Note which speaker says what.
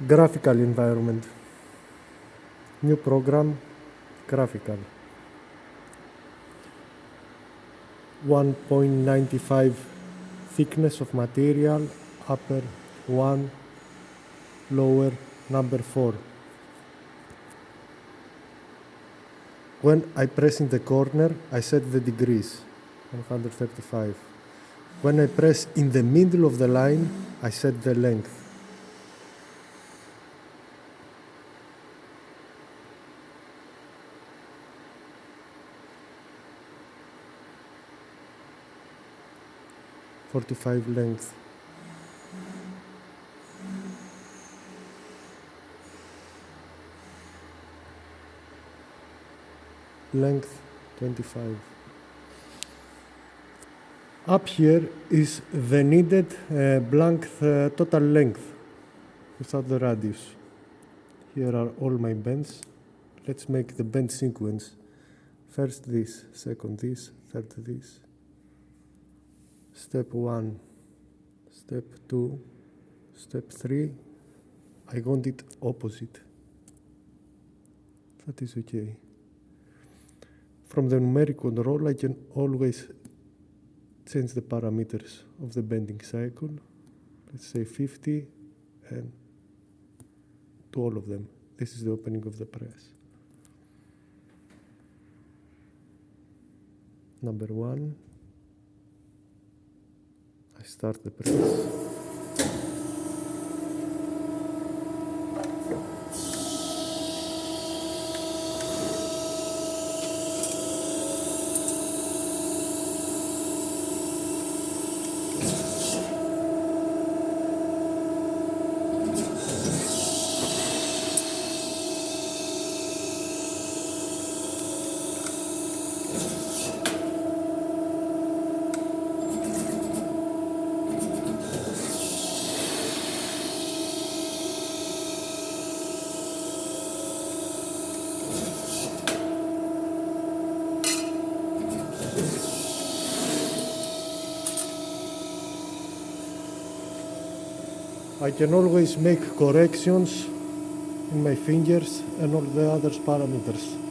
Speaker 1: Graphical environment. New program, graphical. 1.95 thickness of material, upper 1, lower number 4. When I press in the corner, I set the degrees, 135. When I press in the middle of the line, I set the length. Length. Length 25. Up here is the needed blank total length without the radius. Here are all my bends. Let's make the bend sequence. First this, second this, third this. Step 1, step 2, step 3. I want it opposite. That is okay. From the numeric control, I can always change the parameters of the bending cycle. Let's say 50 and to all of them. This is the opening of the press. Number 1. I start the press. I can always make corrections in my fingers and all the other parameters.